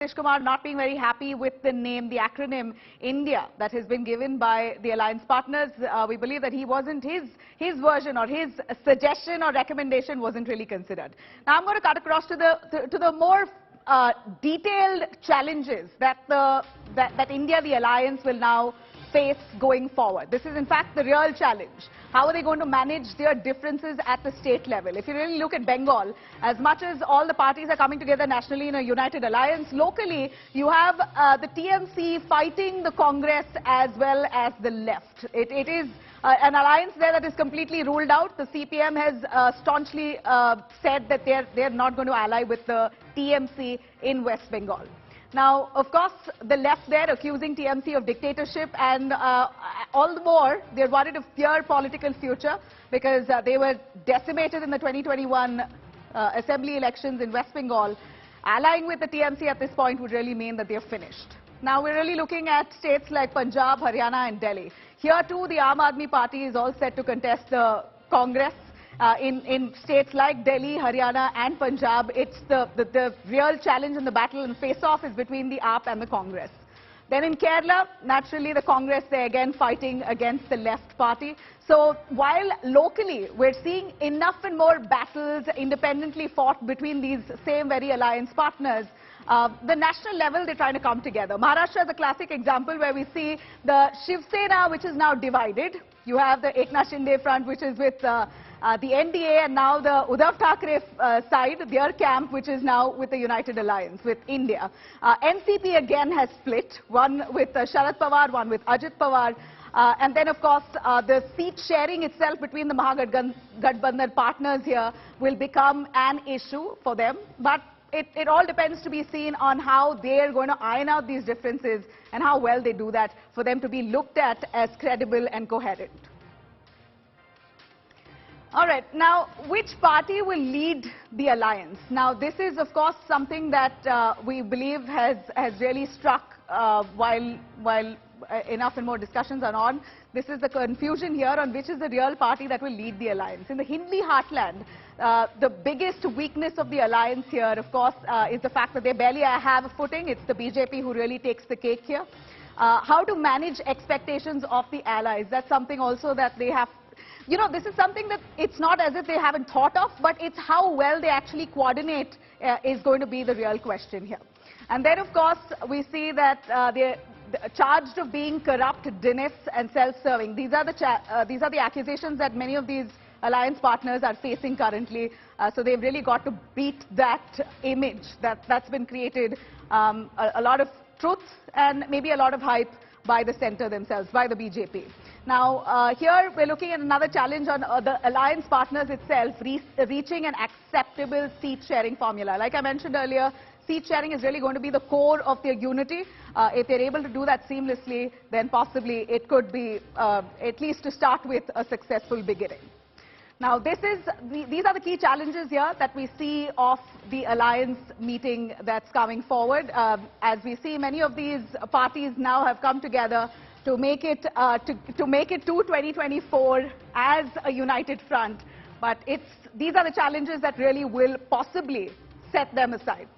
Nitish Kumar not being very happy with the name, the acronym India that has been given by the alliance partners. We believe that he wasn't his version or his suggestion or recommendation wasn't really considered. Now I'm going to cut across to the more detailed challenges that India, the alliance, will now face going forward. This is in fact the real challenge. How are they going to manage their differences at the state level? If you really look at Bengal, as much as all the parties are coming together nationally in a united alliance, locally you have the TMC fighting the Congress as well as the left. It is an alliance there that is completely ruled out. The CPM has staunchly said that they're not going to ally with the TMC in West Bengal. Now, of course, the left there accusing TMC of dictatorship, and all the more they're worried of their political future because they were decimated in the 2021 assembly elections in West Bengal. Allying with the TMC at this point would really mean that they're finished. Now, we're really looking at states like Punjab, Haryana and Delhi. Here too, the Aam Aadmi Party is all set to contest the Congress. In states like Delhi, Haryana and Punjab, it's the real challenge in the battle and face-off is between the AAP and the Congress. Then in Kerala, naturally the Congress, they're again fighting against the left party. So while locally we're seeing enough and more battles independently fought between these same very alliance partners, the national level, they're trying to come together. Maharashtra is a classic example where we see the Shiv Sena, which is now divided. You have the Eknath Shinde front, which is with the NDA, and now the Uddhav Thackeray side, their camp, which is now with the United Alliance, with India. NCP again has split, one with Sharad Pawar, one with Ajit Pawar. And then, of course, the seat sharing itself between the Mahagathbandhan partners here will become an issue for them. But it all depends to be seen on how they're going to iron out these differences and how well they do that for them to be looked at as credible and coherent. All right, now which party will lead the alliance? Now this is of course something that we believe has really struck while enough and more discussions are on. This is the confusion here on which is the real party that will lead the alliance. In the Hindi heartland, the biggest weakness of the alliance here, of course, is the fact that they barely have a footing. It's the BJP who really takes the cake here. How to manage expectations of the allies, that's something also that they have. You know, this is something that it's not as if they haven't thought of, but it's how well they actually coordinate is going to be the real question here. And then, of course, we see that they're charged of being corrupt, dishonest and self-serving. These are the accusations that many of these alliance partners are facing currently. So they've really got to beat that image that's been created. A lot of truth and maybe a lot of hype by the centre themselves, by the BJP. Now, here we're looking at another challenge on the alliance partners itself, reaching an acceptable seat-sharing formula. Like I mentioned earlier, seat-sharing is really going to be the core of their unity. If they're able to do that seamlessly, then possibly it could be, at least to start with, a successful beginning. Now, these are the key challenges here that we see of the alliance meeting that's coming forward. As we see, many of these parties now have come together to make it to 2024 as a united front. But these are the challenges that really will possibly set them aside.